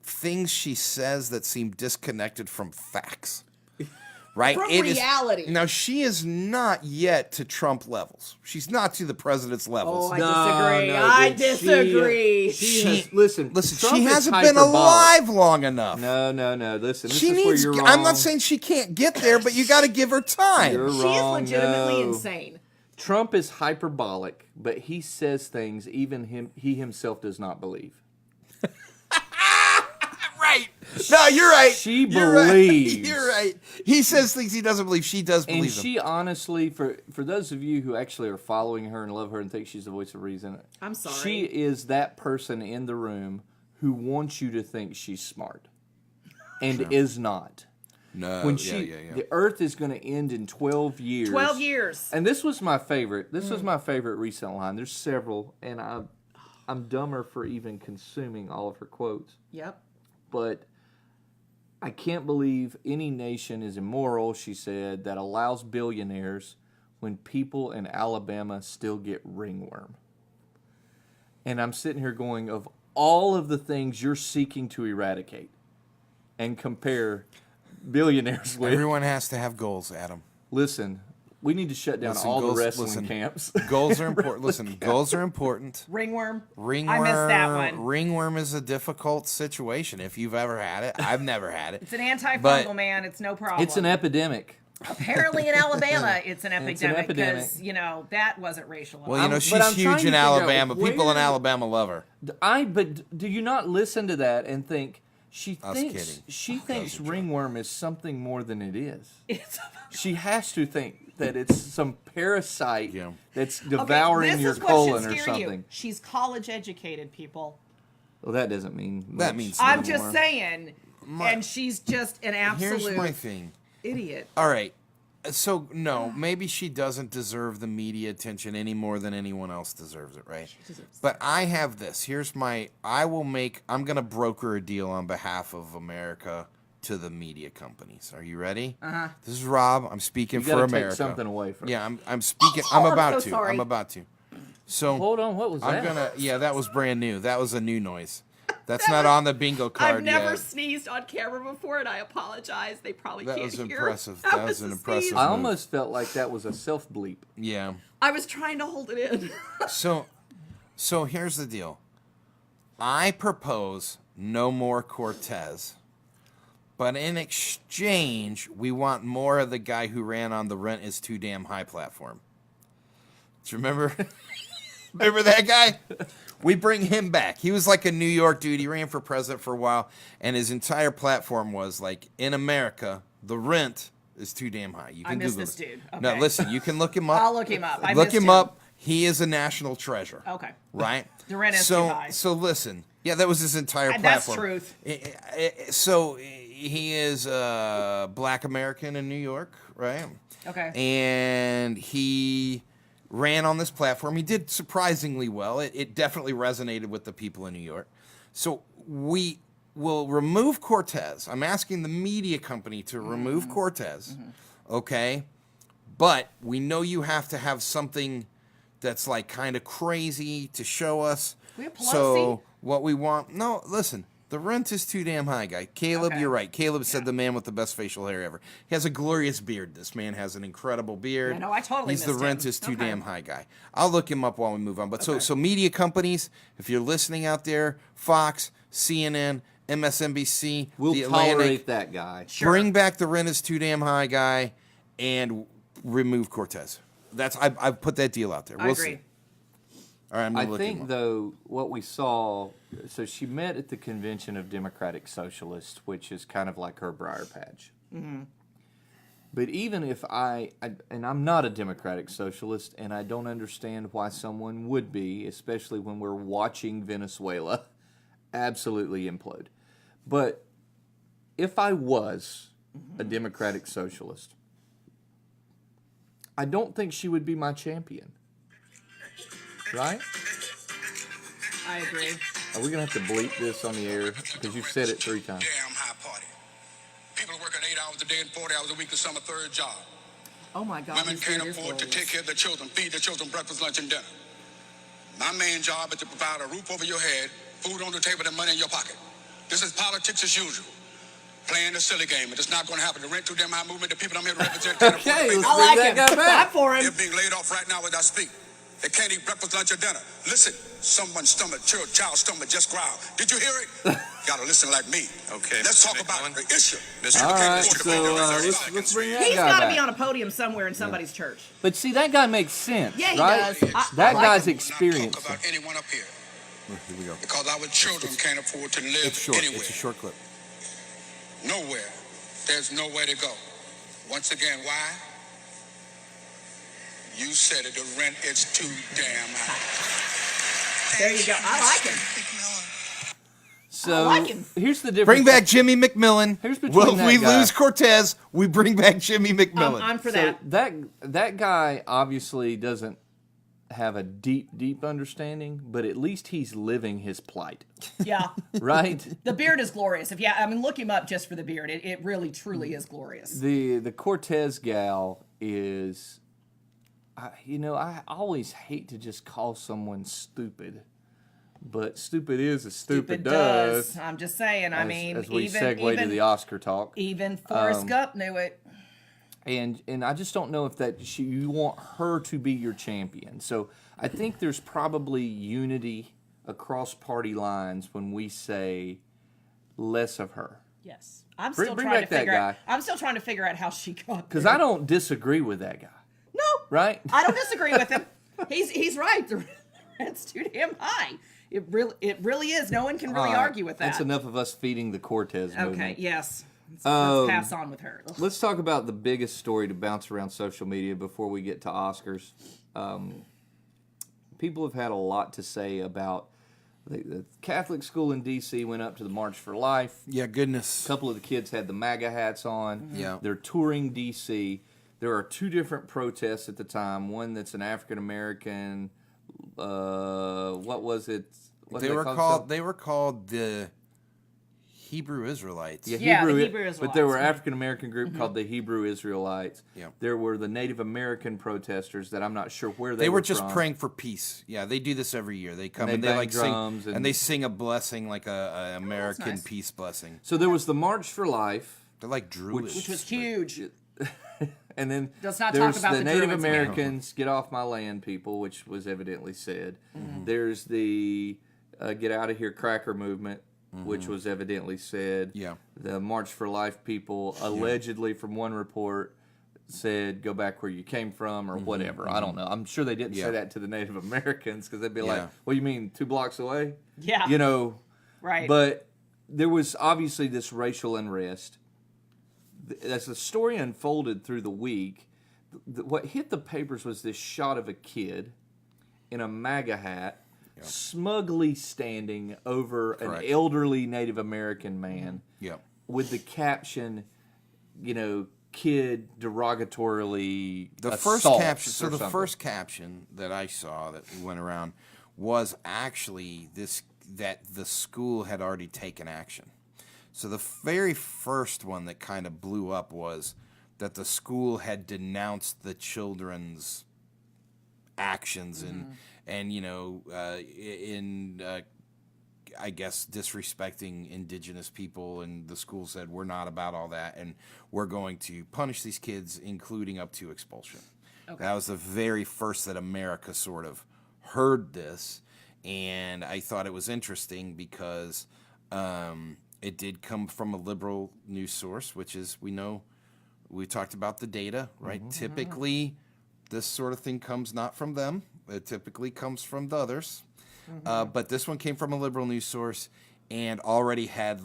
things she says that seem disconnected from facts. Right? From It is- reality. now, she is not yet to Trump levels. She's not to the president's levels. Oh, I disagree. She listen, Trump she is hasn't been hyperbolic. alive long enough. No. Listen, this She is where needs. you're wrong. I'm not saying she can't get there, but you got to give her time. You're She is wrong. legitimately No. insane. Trump is hyperbolic, but he says things even he himself does not believe. Right. No, you're right. She You're right. believes. You're right. He says things he doesn't believe. She does believe And them. she honestly, for those of you who actually are following her and love her and think she's the voice of reason, I'm sorry. she is that person in the room who wants you to think she's smart and is not. No. When the Earth is going to end in 12 years. 12 years. And this was my favorite. This was my favorite recent line. There's several, and I'm dumber for even consuming all of her quotes. Yep. But I can't believe any nation is immoral, she said, that allows billionaires when people in Alabama still get ringworm. And I'm sitting here going, of all of the things you're seeking to eradicate and compare billionaires with. Everyone has to have goals, Adam. Listen, we need to shut down all the wrestling camps. Goals are important. Listen, goals are important. Ringworm. Ringworm. I missed that one. Ringworm is a difficult situation. If you've ever had it, I've never had it. It's an antifungal, But- man. It's no problem. It's an epidemic. Apparently in Alabama, it's an epidemic epidemic. because, that wasn't racial. Well, enough. she's but I'm trying huge to in figure out Alabama. People in where- Alabama love her. But do you not listen to that and think I was kidding. she thinks ringworm is something more than it is? It's She has to think that it's some parasite Yeah. that's devouring this your is what colon should or scare something. You. She's college educated, people. Well, that doesn't mean That much means I'm anymore. just saying. And she's just an absolute Here's my thing. idiot. All right. So, no, maybe she doesn't deserve the media attention any more than anyone else deserves it, right? But I have this. I'm going to broker a deal on behalf of America to the media companies. Are you ready? Uh-huh. This is Rob. I'm speaking You for gotta America. take something away from. Yeah, I'm speaking. Oh, I'm I'm about so to. sorry. I'm about to. So, Hold on, what was I'm that? going to, that was brand new. That was a new noise. That's not on the bingo card I've never yet. sneezed on camera before, and I apologize. They probably That can't was hear. impressive. That was an a impressive sneeze. I move. almost felt like that was a self bleep. Yeah. I was trying to hold it in. So here's the deal. I propose no more Cortez, but in exchange, we want more of the guy who ran on the rent is too damn high platform. Do you remember? Remember that guy? We bring him back. He was like a New York dude. He ran for president for a while, and his entire platform was like, in America, the rent is too damn high. You can I miss Google this it. dude. No, Okay. listen, you can look him up. I'll look him up. I Look missed him him. up. He is a national treasure. Okay. Right? The rent is so, too high. So listen. Yeah, that was his entire That's platform. truth. So he is a Black American in New York, right? Okay. And he ran on this platform. He did surprisingly well. It definitely resonated with the people in New York. So we will remove Cortez. I'm asking the media company to remove Cortez, okay? But we know you have to have something that's like kind of crazy to show us. We have Pelosi. So what we want, no, listen, the rent is too damn high, guy. Caleb, Okay. you're right. Caleb said the man with the best facial hair ever. He has a glorious beard. This man has an incredible beard. Yeah, no, I totally He's the missed rent him. is too Okay. damn high, guy. I'll look him up while we move on. But so media companies, if you're listening out there, Fox, CNN, MSNBC, We'll the tolerate Atlantic, that guy. Sure. bring back the rent is too damn high, guy, and remove Cortez. I've put that deal out there. I We'll agree. see. All right, I'm I gonna look him think, up. though, what we saw, so she met at the Convention of Democratic Socialists, which is kind of like her briar patch. Mm-hmm. But even if and I'm not a Democratic Socialist, and I don't understand why someone would be, especially when we're watching Venezuela absolutely implode. But if I was a Democratic Socialist, I don't think she would be my champion. Right? I agree. Are we going to have to bleep this on the air? Because you've said it 3 times. Damn high party. People are working 8 hours a day and 40 hours a week to some a third job. Oh my God. Women these can't leaders afford to glorious. take care of their children, feed their children breakfast, lunch, and dinner. My main job is to provide a roof over your head, food on the table, and money in your pocket. This is politics as usual. Playing the silly game. It's not going to happen. The rent too damn high movement, the people I'm here to represent can't afford to Okay, pay let's their I like bring him. that guy back. Clap for him. They're being laid off right now as I speak. They can't eat breakfast, lunch, or dinner. Listen, someone's stomach, child's stomach just growled. Did you hear it? Gotta listen like me. Okay, Let's Mr. talk about McMillan. the issue. All right, so let's bring that He's guy got to back. be on a podium somewhere in somebody's church. But see, that guy makes sense, Yeah, he right? does. That I like guy's him. experience. Not talk about anyone up here. Here we go. Because our children can't afford to live It's short. anywhere. It's a short clip. Nowhere. There's nowhere to go. Once again, why? You said it, the rent is too damn high. There you go. I like him. So I like him. here's the difference. Bring back Jimmy McMillan. Here's between well, if that we guy. lose Cortez, we bring back Jimmy McMillan. I'm for So that. that guy obviously doesn't have a deep understanding, but at least he's living his plight, Yeah. right? The beard is glorious. Look him up just for the beard. It really, truly is glorious. The Cortez gal is, I always hate to just call someone stupid, but stupid is as stupid does. I'm just saying. As we even segue to the Oscar talk. even Forrest Gump knew it. And I just don't know if you want her to be your champion. So I think there's probably unity across party lines when we say less of her. Yes. I'm Bring still back trying to that figure guy. out. I'm still trying to figure out how she got. Because there. I don't disagree with that guy, No. right? I don't disagree with him. He's right. The rent's too damn high. It really is. No one can really All right, argue with that. That's enough of us feeding the Cortez movement. Okay. Yes. Let's pass on with her. Ugh. Let's talk about the biggest story to bounce around social media before we get to Oscars. People have had a lot to say about the Catholic school in D.C. went up to the March for Life. Yeah, goodness. A couple of the kids had the MAGA hats on. Yeah. They're touring D.C. There are 2 different protests at the time. One that's an African American. What was it? What They did were call called. themselves? They were called the Hebrew Israelites. Yeah, the Hebrew But there were Israelites. African American group called the Hebrew Israelites. Yeah. There were the Native American protesters that I'm not sure where They were just from. praying for peace. Yeah, they do this every year. They come And and they they bang like drums sing and- they sing a blessing like a American nice. peace blessing. So there was the March for Life, They're like Druids. Which was huge. and then Let's not there's talk about the the Native Druids again. Americans, get off my land, people, which was evidently said. There's the get out of here cracker movement, which was evidently said. Yeah. The March for Life people, allegedly from one report, said go back where you came from or whatever. I don't know. I'm sure they didn't Yeah. say that to the Native Americans because they'd be Yeah. like, "What do you mean 2 blocks away?" Yeah. You know. Right. But there was obviously this racial unrest. As the story unfolded through the week, what hit the papers was this shot of a kid in a MAGA hat, smugly standing over Correct. an elderly Native American man Yep. with the caption, kid derogatorily The first assaults caption. So or the something. first caption that I saw that went around was actually that the school had already taken action. So the very first one that kind of blew up was that the school had denounced the children's actions and I guess disrespecting indigenous people, and the school said we're not about all that and we're going to punish these kids, including up to expulsion. Okay. That was the very first that America sort of heard this, and I thought it was interesting because it did come from a liberal news source, which is, we talked about the data, right? Mm-hmm. Typically, this sort of thing comes not from them. It typically comes from the others. Mm-hmm. But this one came from a liberal news source and already had,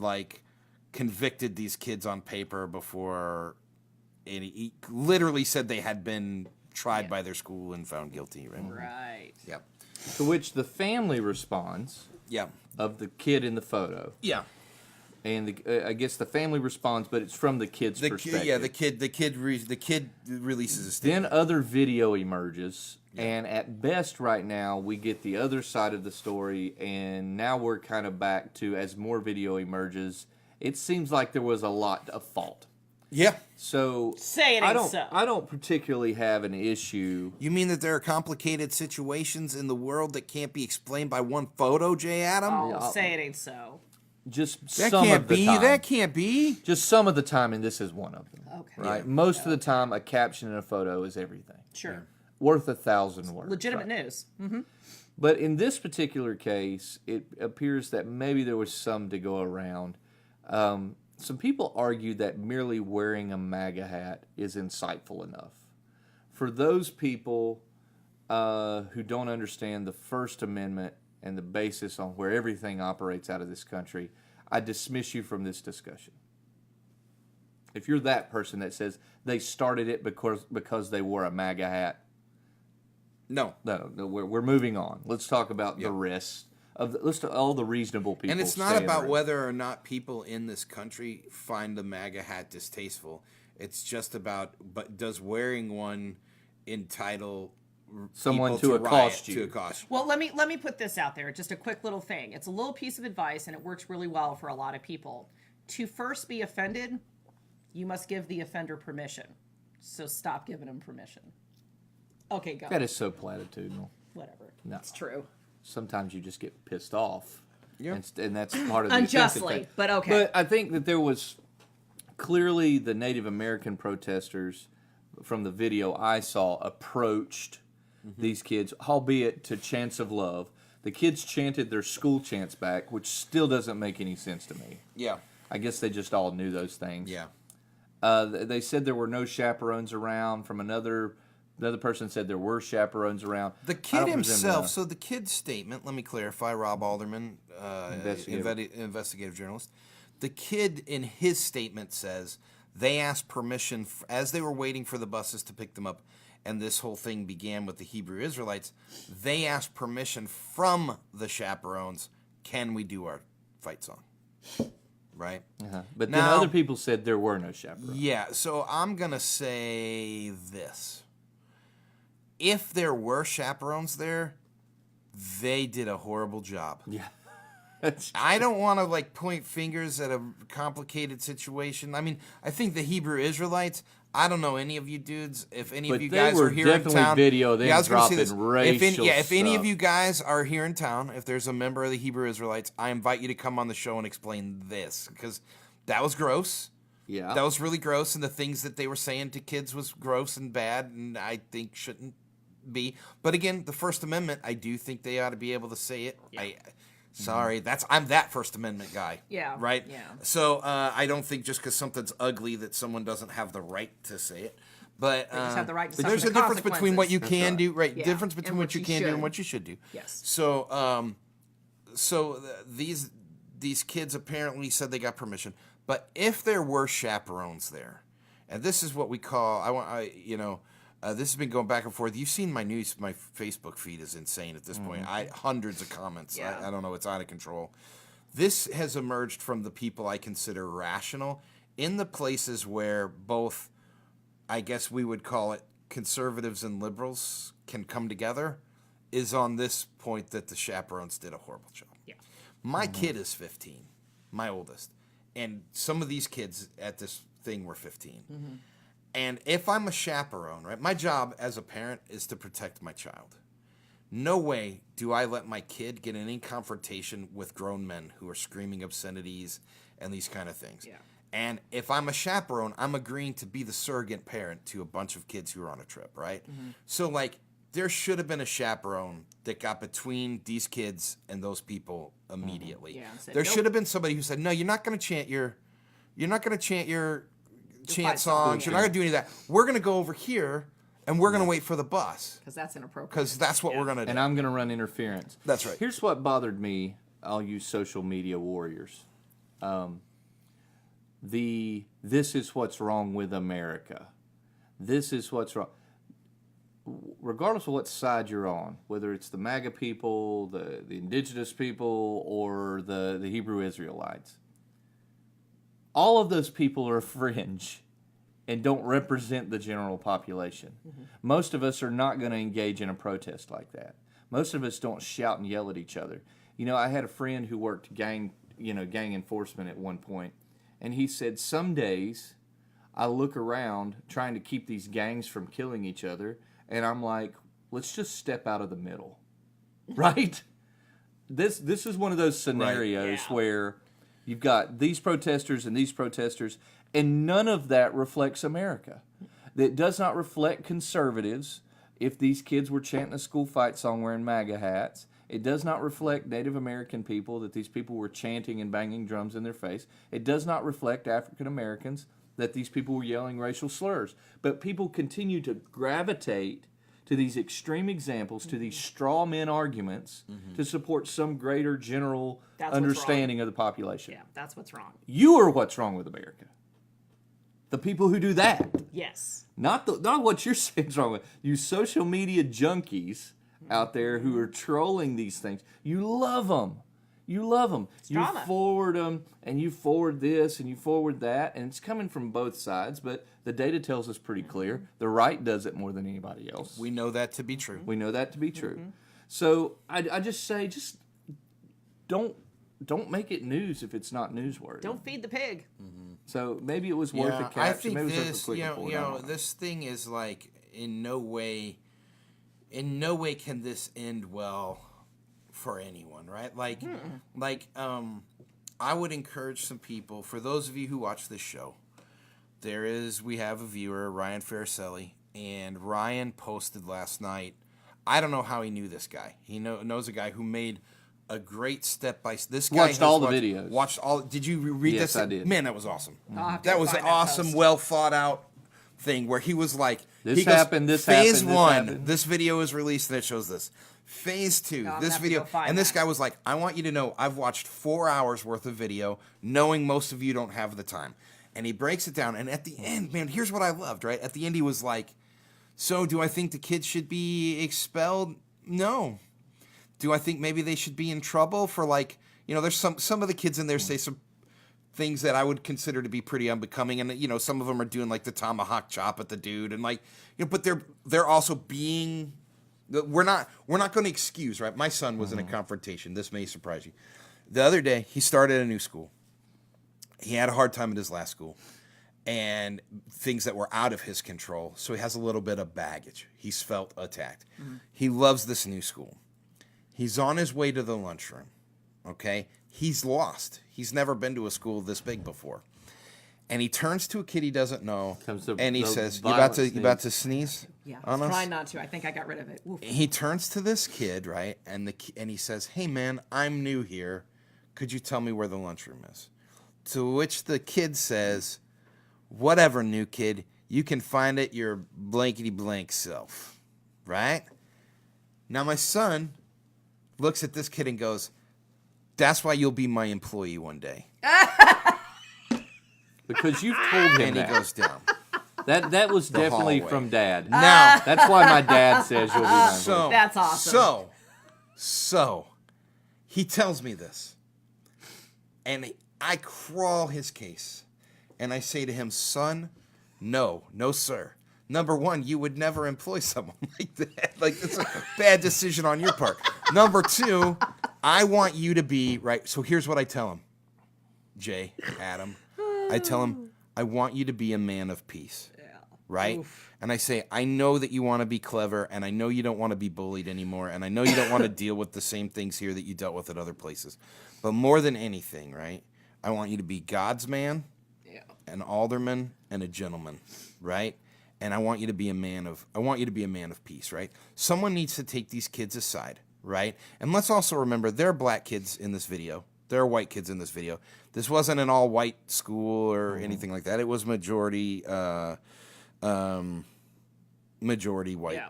convicted these kids on paper before, and he literally said they had been tried by their school and found guilty. Right. Right. Yep. To which the family responds. Yeah. Of the kid in the photo. Yeah. And I guess the family responds, but it's from the kid's perspective. The kid releases a statement. Then other video emerges, and at best right now we get the other side of the story, and now we're kind of back to, as more video emerges, it seems like there was a lot of fault. Yeah. So say it ain't so. I don't particularly have an issue. You mean that there are complicated situations in the world that can't be explained by one photo, Jay Adam? Oh, say it ain't so. Just that some can't of the be. time. That can't be. Just some of the time, and this is one of them. Okay. Right. Yeah. Most of the time, a caption in a photo is everything. Sure. Worth 1,000 words. Legitimate news. Mm-hmm. But in this particular case, it appears that maybe there was some to go around. Some people argue that merely wearing a MAGA hat is insightful enough. For those people who don't understand the First Amendment and the basis on where everything operates out of this country, I dismiss you from this discussion. If you're that person that says they started it because they wore a MAGA hat, no, we're moving on. Let's talk about the rest of all the reasonable people. And it's not about whether or not people in this country find the MAGA hat distasteful. It's just about, but does wearing one entitle someone to accost you? Well, let me put this out there. Just a quick little thing. It's a little piece of advice, and it works really well for a lot of people. To first be offended, you must give the offender permission. So stop giving them permission. Okay, go. That is so platitudinal. Whatever. No. It's true. Sometimes you just get pissed off. Yeah. And that's part of the unjustly, thing. but okay. But I think that there was clearly the Native American protesters from the video I saw approached these kids, albeit to chants of love. The kids chanted their school chants back, which still doesn't make any sense to me. Yeah. I guess they just all knew those things. Yeah. They said there were no chaperones around. From another person said there were chaperones around. The kid himself, so the kid's statement, let me clarify, Rob Alderman, investigative journalist. The kid in his statement says they asked permission, as they were waiting for the buses to pick them up, and this whole thing began with the Hebrew Israelites, they asked permission from the chaperones, can we do our fight song? Right? Uh-huh. But now, then other people said there were no chaperones. Yeah, so I'm going to say this. If there were chaperones there, they did a horrible job. Yeah. I don't want to point fingers at a complicated situation. I mean, I think the Hebrew Israelites, I don't know any of you dudes. If any of you guys are here in town, if any of you guys are here in town, if there's a member of the Hebrew Israelites, I invite you to come on the show and explain this, because that was gross. Yeah. That was really gross, and the things that they were saying to kids was gross and bad, and I think shouldn't be. But again, the First Amendment, I do think they ought to be able to say it. Yeah. Sorry, I'm that First Amendment guy. Yeah. Right? Yeah. So I don't think just because something's ugly that someone doesn't have the right to say it. But they just have the right to suffer there's the a difference between what you can do, right? Yeah. Difference between And what you can do and what you should do. Yes. So these kids apparently said they got permission. But if there were chaperones there, and this is what we call, This has been going back and forth. You've seen my news. My Facebook feed is insane at this point. Hundreds of comments. Yeah. I don't know. It's out of control. This has emerged from the people I consider rational in the places where both, I guess we would call it, conservatives and liberals can come together, is on this point that the chaperones did a horrible job. Yeah. My kid is 15, my oldest, and some of these kids at this thing were 15. And if I'm a chaperone, right, my job as a parent is to protect my child. No way do I let my kid get in any confrontation with grown men who are screaming obscenities and these kind of things. Yeah. And if I'm a chaperone, I'm agreeing to be the surrogate parent to a bunch of kids who are on a trip, right? So, like, there should have been a chaperone that got between these kids and those people immediately. Yeah, and said, there "Nope." should have been somebody who said, "No, you're not going to chant your chant songs. You're not going to do any of that. We're going to go over here, and we're going to wait for the bus Because that's inappropriate. because that's what we're going to do." And I'm going to run interference. That's right. Here's what bothered me. I'll use social media warriors. This is what's wrong with America. This is what's wrong. Regardless of what side you're on, whether it's the MAGA people, the indigenous people, or the Hebrew Israelites, all of those people are fringe and don't represent the general population. Most of us are not going to engage in a protest like that. Most of us don't shout and yell at each other. You know, I had a friend who worked gang enforcement at one point, and he said, some days I look around trying to keep these gangs from killing each other, and I'm like, let's just step out of the middle, right? This is one of those scenarios Yeah. where you've got these protesters, and none of that reflects America. That does not reflect conservatives. If these kids were chanting a school fight song wearing MAGA hats, it does not reflect Native American people, that these people were chanting and banging drums in their face. It does not reflect African Americans, that these people were yelling racial slurs. But people continue to gravitate to these extreme examples, to these straw man arguments, to support some greater general That's what's understanding of the population. Yeah, that's what's wrong. You are what's wrong with America. The people who do that. Yes. Not what you're saying is wrong with. You social media junkies out there who are trolling these things. You love them. You love them. You drama. forward them, and you forward this, and you forward that, and it's coming from both sides, but the data tells us pretty clear. The right does it more than anybody else. We know that to be true. We know that to be true. So I just say, just don't make it news if it's not newsworthy. Don't feed the pig. So maybe it was worth a capture. I think maybe it was worth a this, quick report. I don't know. this thing is like in no way can this end well for anyone, right? Like, I would encourage some people, for those of you who watch this show, we have a viewer, Ryan Faricelli, and Ryan posted last night. I don't know how he knew this guy. He knows a guy who made a great this guy Watched all the videos. Watched all. Did you read Yes, this? I did. Man, that was awesome. I'll have to That was an find that awesome, post. well thought out thing where he was like, This he goes, happened, this phase happened, this one, happened. this video is released and it shows this. Phase two, No, I'm this gonna have to video, go find and this that. guy was like, I want you to know I've watched 4 hours worth of video, knowing most of you don't have the time. And he breaks it down, and at the end, man, here's what I loved, right? At the end, he was like, so do I think the kids should be expelled? No. Do I think maybe they should be in trouble for, like, there's some of the kids in there say some things that I would consider to be pretty unbecoming, and some of them are doing like the tomahawk chop at the dude, and like, but they're also being. We're not going to excuse, right? My son was in a confrontation. This may surprise you. The other day, he started a new school. He had a hard time at his last school, and things that were out of his control. So he has a little bit of baggage. He's felt attacked. He loves this new school. He's on his way to the lunchroom. Okay, he's lost. He's never been to a school this big before, and he turns to a kid he doesn't know, and he says, "You about to sneeze?" Yeah, on us? try not to. I think I got rid of it. Oof. He turns to this kid, right, and he says, "Hey man, I'm new here. Could you tell me where the lunchroom is?" To which the kid says, "Whatever, new kid. You can find it your blankety blank self." Right? Now my son looks at this kid and goes, "That's why you'll be my employee one day." Because you've told him And he that. goes down. That was definitely hallway. from Dad. Now, That's why my dad says you'll be my so That's awesome. So he tells me this, and I crawl his case, and I say to him, son, no, sir. Number one, you would never employ someone like that. Like, it's a bad decision on your part. Number two, I want you to be, right, so here's what I tell him. Jay, Adam, I tell him, I want you to be a man of peace, right? And I say, I know that you want to be clever, and I know you don't want to be bullied anymore, and I know you don't want to deal with the same things here that you dealt with at other places. But more than anything, right, I want you to be God's man, an alderman, and a gentleman, right? And I want you to be a man of peace, right? Someone needs to take these kids aside, right? And let's also remember, there are black kids in this video. There are white kids in this video. This wasn't an all-white school or anything like that. It was majority white. Yeah.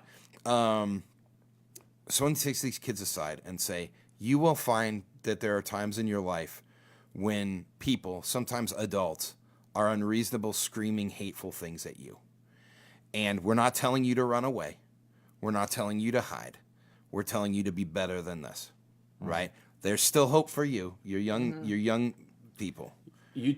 Someone takes these kids aside and say, you will find that there are times in your life when people, sometimes adults, are unreasonable, screaming, hateful things at you. And we're not telling you to run away. We're not telling you to hide. We're telling you to be better than this, right? There's still hope for you. You're young people.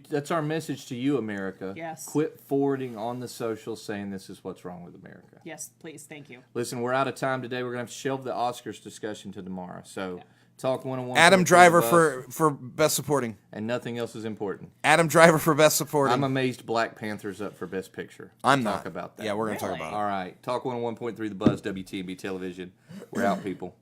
That's our message to you, America. Yes. Quit forwarding on the socials saying this is what's wrong with America. Yes, please. Thank you. Listen, we're out of time today. We're going to have to shelve the Oscars discussion to tomorrow. So, Talk 101. Adam Driver for Best Supporting. And nothing else is important. Adam Driver for Best Supporting. I'm amazed Black Panther's up for Best Picture. I'm Talk not. about that. Yeah, we're going to talk about it. All right. Talk 101.3 The Buzz, WTB Television. We're out, people.